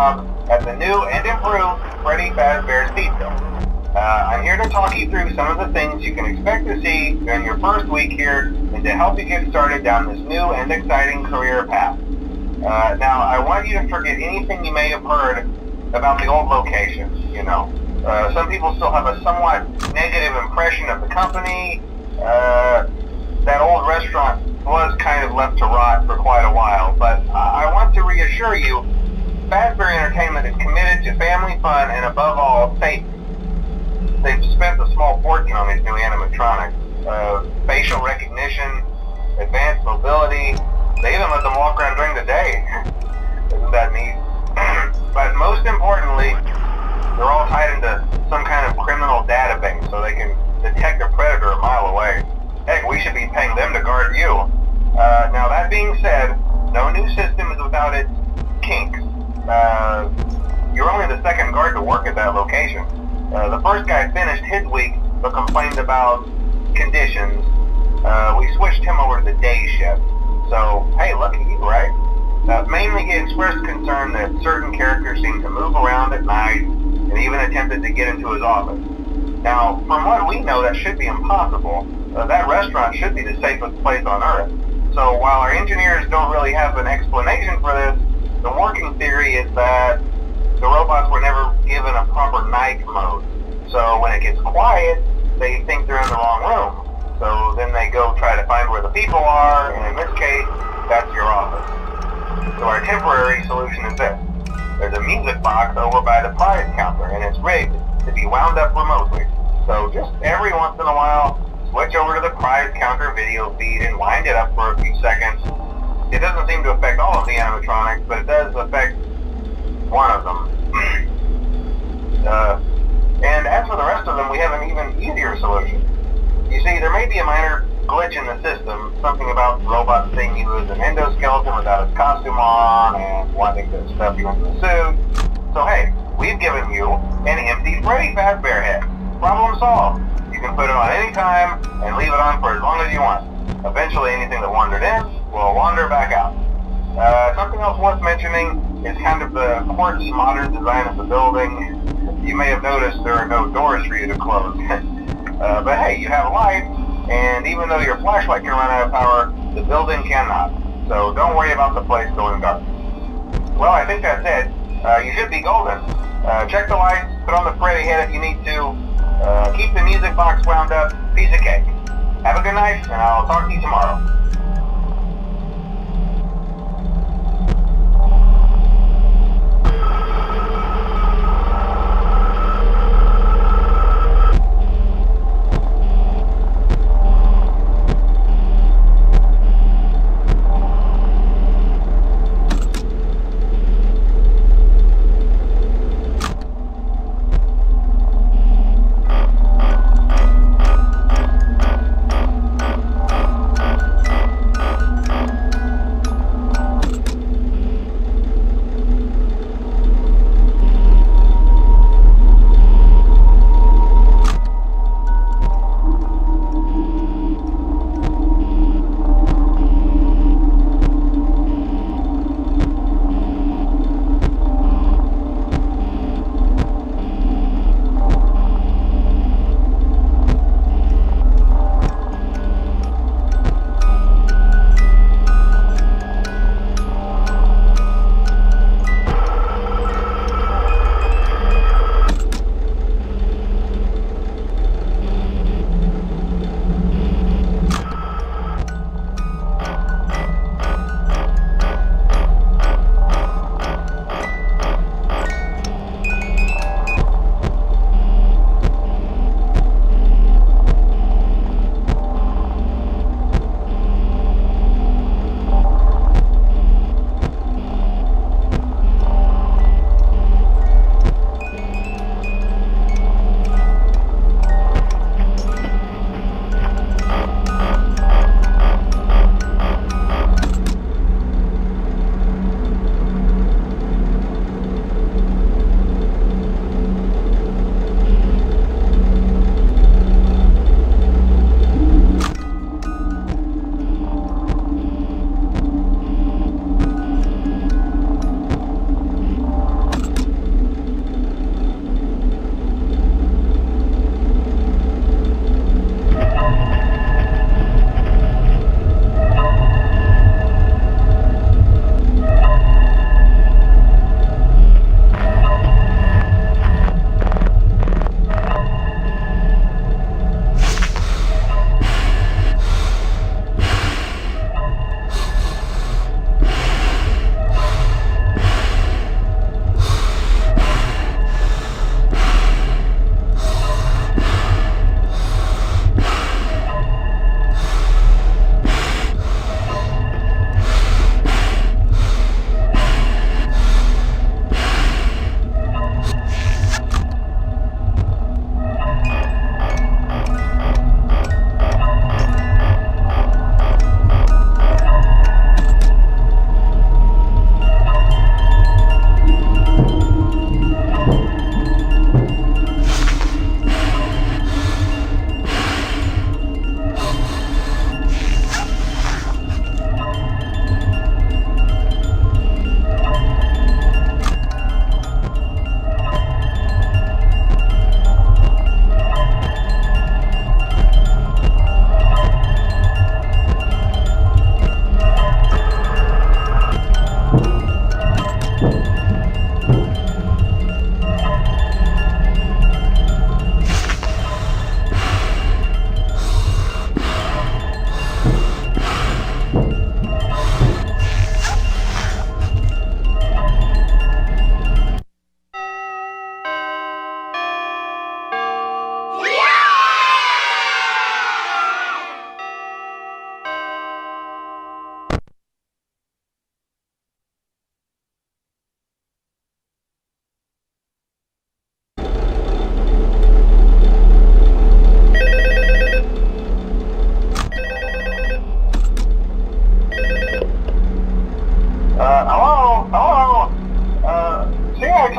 job at the new and improved Freddy Fazbear's Pizza. I'm here to talk you through some of the things you can expect to see during your first week here and to help you get started down this new and exciting career path. Now, I want you to forget anything you may have heard about the old location, you know. Some people still have a somewhat negative impression of the company. That old restaurant was kind of left to rot for quite a while, but I want to reassure you, Fazbear Entertainment is committed to family fun and above all, safety. They've spent a small fortune on these new animatronics. Facial recognition, advanced mobility, they even let them walk around during the day. Isn't that neat? But most importantly, they're all tied into some kind of criminal database so they can detect a predator a mile away. Heck, we should be paying them to guard you. Now that being said, no new system is without its kinks. You're only the second guard to work at that location. The first guy finished his week but complained about conditions. We switched him over to the day shift. So, hey, look at you, right? Mainly he expressed concern that certain characters seemed to move around at night and even attempted to get into his office. Now, from what we know, that should be impossible. That restaurant should be the safest place on Earth. So while our engineers don't really have an explanation for this, the working theory is that the robots were never given a proper night mode. So when it gets quiet, they think they're in the wrong room. So then they go try to find where the people are, and in this case, that's your office. So our temporary solution is this. There's a music box over by the prize counter, and it's rigged to be wound up remotely. So just every once in a while, switch over to the prize counter video feed and wind it up for a few seconds. It doesn't seem to affect all of the animatronics, but it does affect one of them. And as for the rest of them, we have an even easier solution. You see, there may be a minor glitch in the system, something about the robot seeing you as an endoskeleton without its costume on and wanting to stuff you into a suit. So hey, we've given you an empty Freddy Fazbear head. Problem solved. You can put it on any time and leave it on for as long as you want. Eventually anything that wandered in will wander back out. Something else worth mentioning is kind of the quirky modern design of the building. You may have noticed there are no doors for you to close. But hey, you have lights, and even though your flashlight can run out of power, the building cannot. So don't worry about the place going dark. Well, I think that's it. You should be golden. Check the lights, put on the Freddy head if you need to. Keep the music box wound up, piece of cake. Have a good night, and I'll talk to you tomorrow.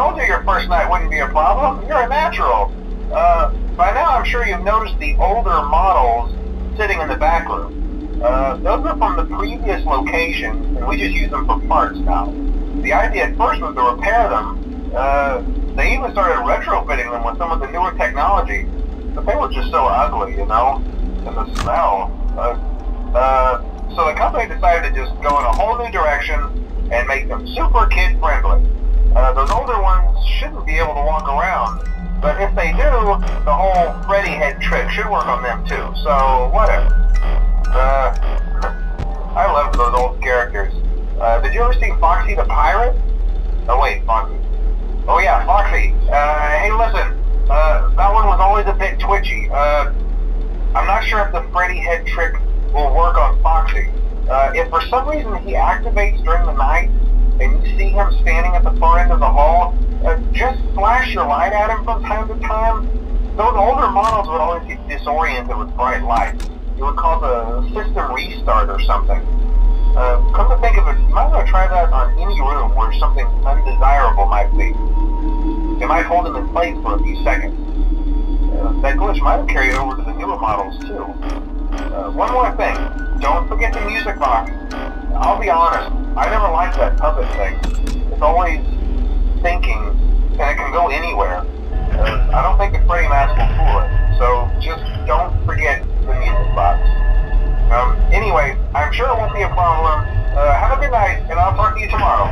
told you your first night wouldn't be a problem. You're a natural. By now I'm sure you've noticed the older models sitting in the back room. Those are from the previous location, and we just use them for parts now. The idea at first was to repair them. They even started retrofitting them with some of the newer technology, but they were just so ugly, you know, and the smell. So the company decided to just go in a whole new direction and make them super kid-friendly. Those older ones shouldn't be able to walk around, but if they do, the whole Freddy head trick should work on them too, so whatever. I love those old characters. Did you ever see Foxy the Pirate? Oh wait, Foxy. Oh yeah, Foxy. Hey listen, that one was always a bit twitchy. I'm not sure if the Freddy head trick will work on Foxy. If for some reason he activates during the night, and you see him standing at the far end of the hall, just flash your light at him from time to time. Those older models would always get disoriented with bright lights. It would cause a system restart or something. Come to think of it, you might want to try that on any room where something undesirable might be. It might hold him in place for a few seconds. That glitch might have carried over to the newer models too. One more thing, don't forget the music box. I'll be honest, I never liked that puppet thing. It's always thinking, and it can go anywhere. I don't think the Freddy mask will fool it, so just don't forget the music box. Anyway, I'm sure it won't be a problem. Have a good night, and I'll talk to you tomorrow.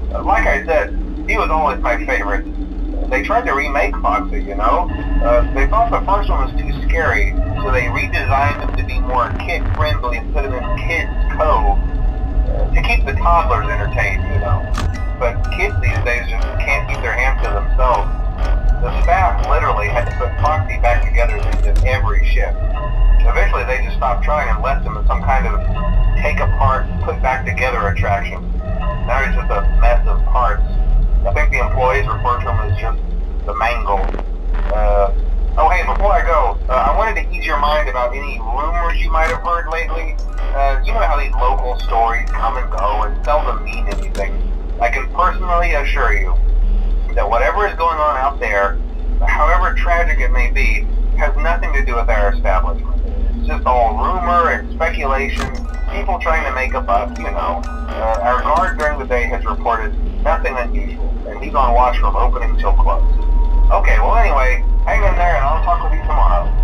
Like I said, he was always my favorite. They tried to remake Foxy, you know? They thought the first one was too scary, so they redesigned him to be more kid-friendly instead of in Kids Cove, to keep the toddlers entertained, you know? But kids these days just can't keep their hands to themselves. The staff literally had to put Foxy back together in every shift. Eventually they just stopped trying and left him in some kind of take-apart, put-back-together attraction. Now he's just a mess of parts. I think the employees refer to him as just the mangle. Oh hey, before I go, I wanted to ease your mind about any rumors you might have heard lately. You know how these local stories come and go and seldom mean anything. I can personally assure you that whatever is going on out there, however tragic it may be, has nothing to do with our establishment. It's just all rumor and speculation, people trying to make a buck, you know. Our guard during the day has reported nothing unusual, and he's on watch from opening till close. Okay, well anyway, hang in there and I'll talk with you tomorrow.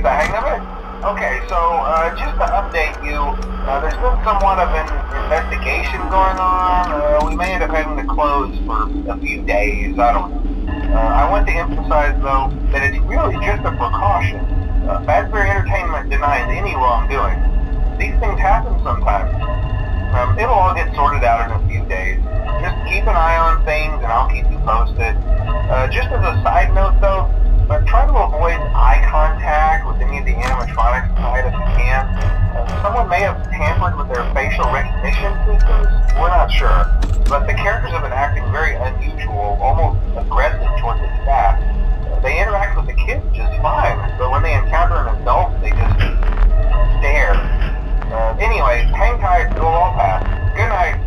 the hang of it? Okay, so just to update you, there's been somewhat of an investigation going on. We may end up having to close for a few days. I don't know. I want to emphasize, though, that it's really just a precaution. Fazbear Entertainment denies any wrongdoing. These things happen sometimes. It'll all get sorted out in a few days. Just keep an eye on things and I'll keep you posted. Just as a side note though, try to avoid eye contact with any of the animatronics side if you can. Someone may have tampered with their facial recognition systems. We're not sure. But the characters have been acting very unusual, almost aggressive towards the staff. They interact with the kids just fine, but when they encounter an adult, they just stare. Anyway, hang tight, it'll all pass. Good night.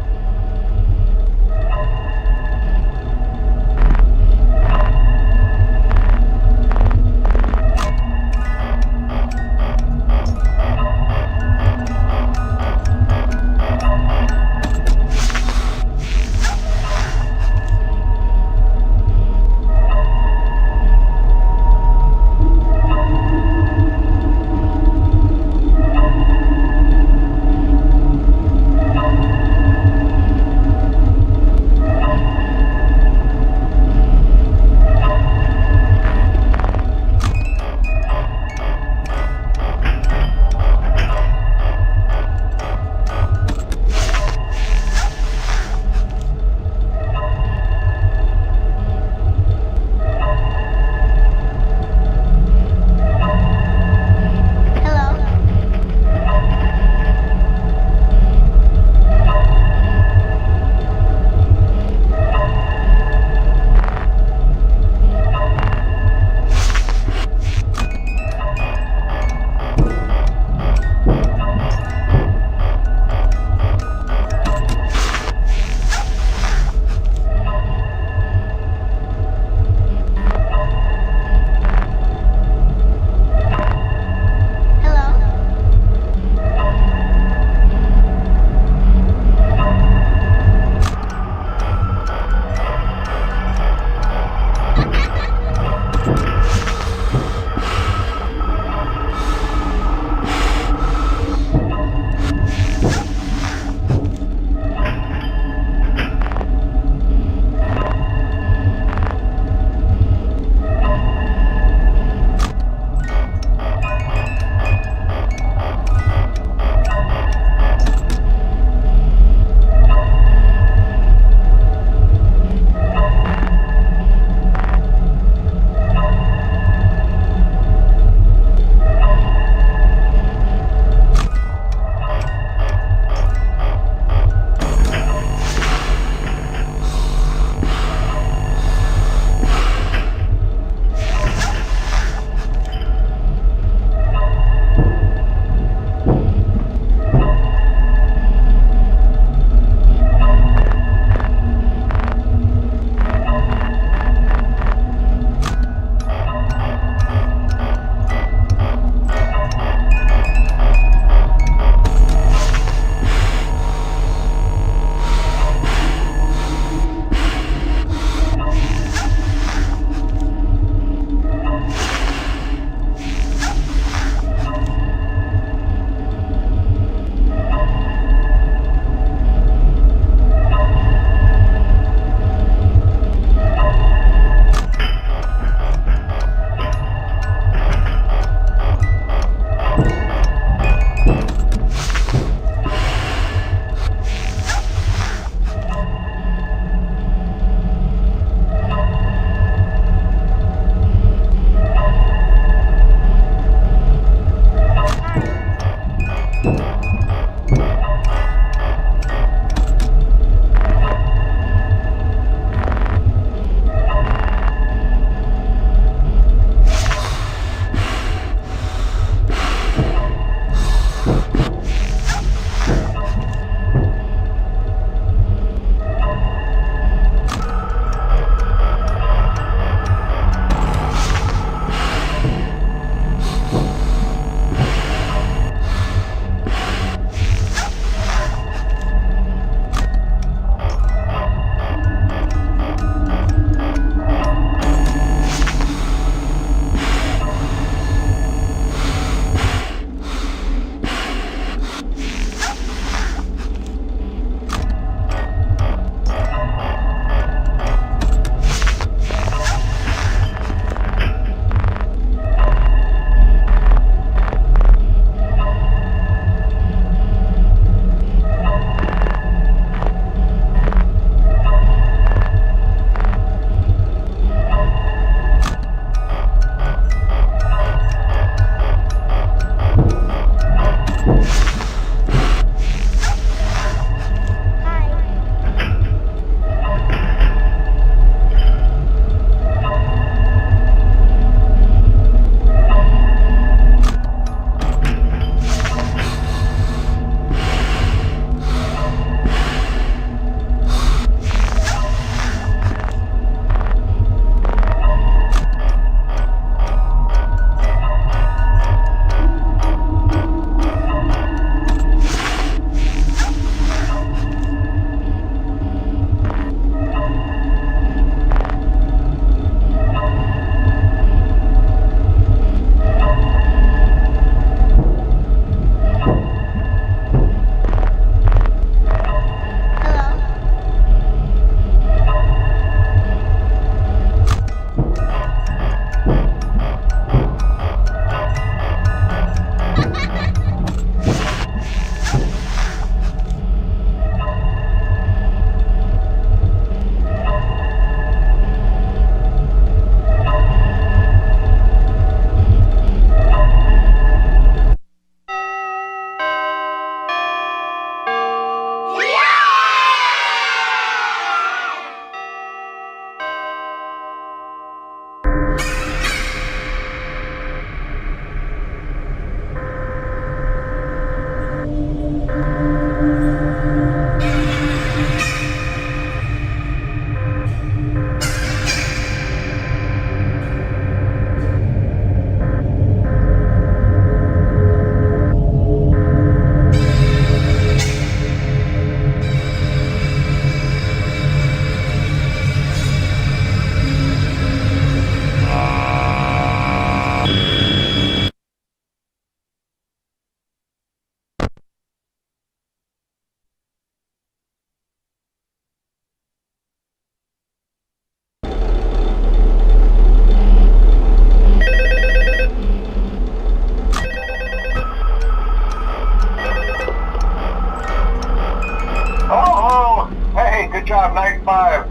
night 5.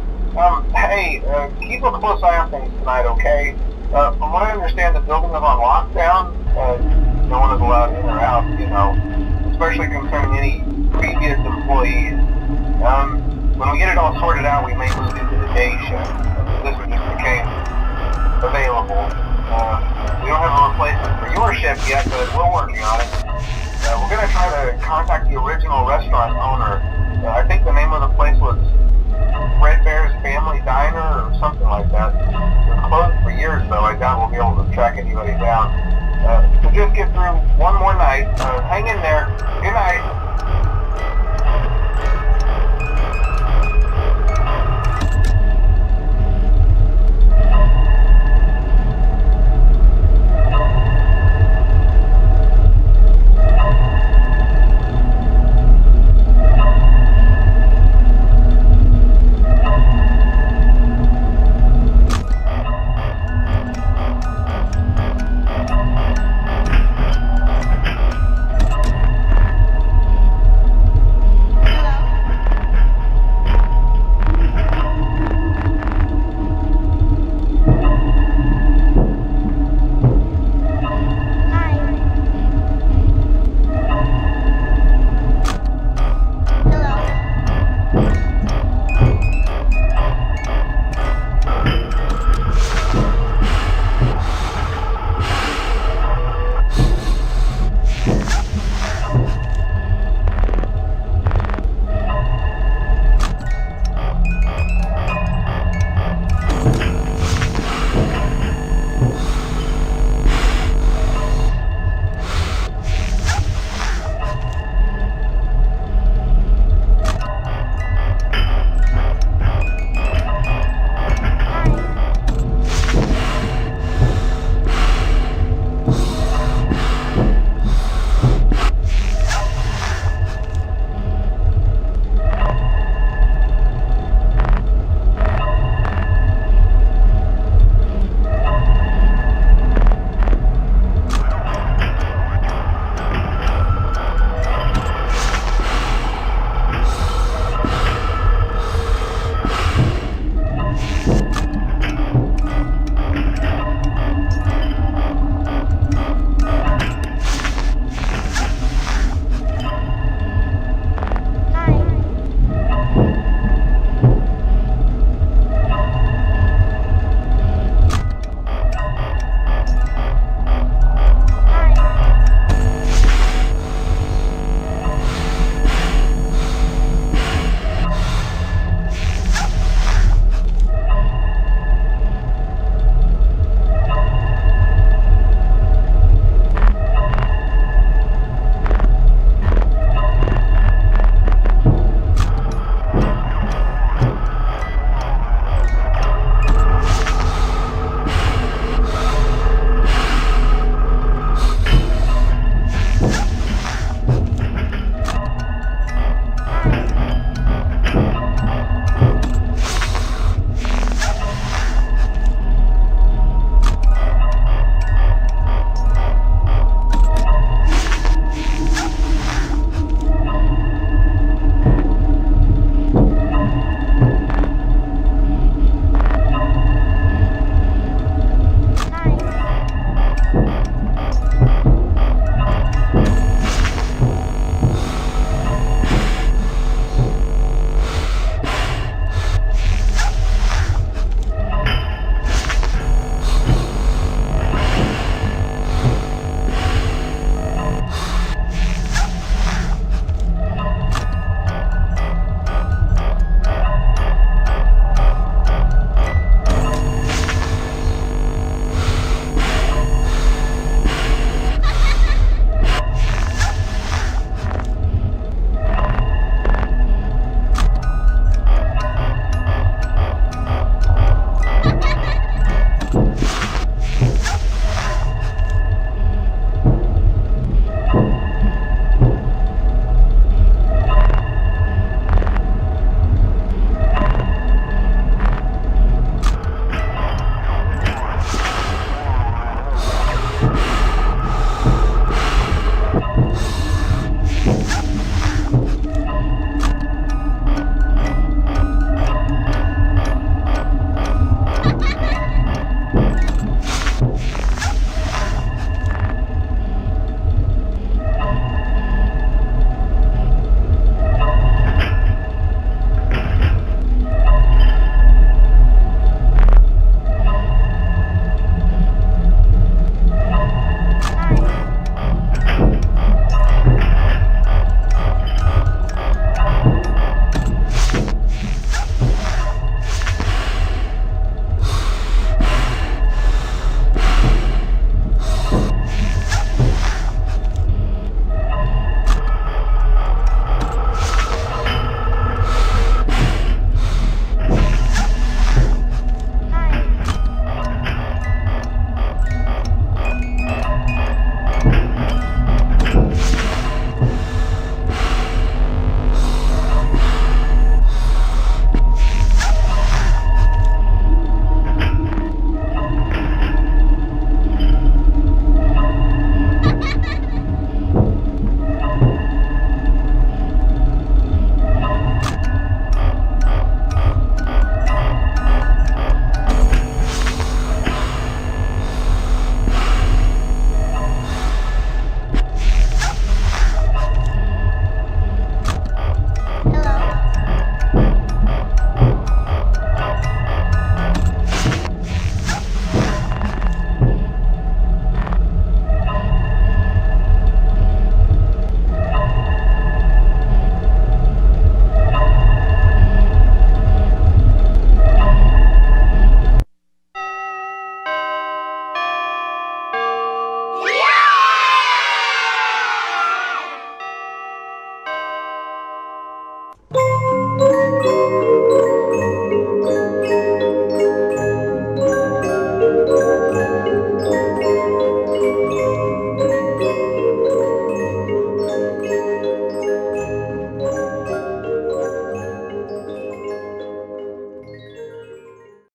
Hey, keep a close eye on things tonight, okay? From what I understand, the building is on lockdown. No one is allowed in or out, you know, especially concerning any previous employees. When we get it all sorted out, we may move into the day shift. This one just became available. We don't have a replacement for your shift yet, but we're working on it. We're going to try to contact the original restaurant owner. I think the name of the place was Freddy's Family Diner or something like that. It was closed for years, though. I doubt we'll be able to track anybody down. So just get through one more night. Hang in there. Good night.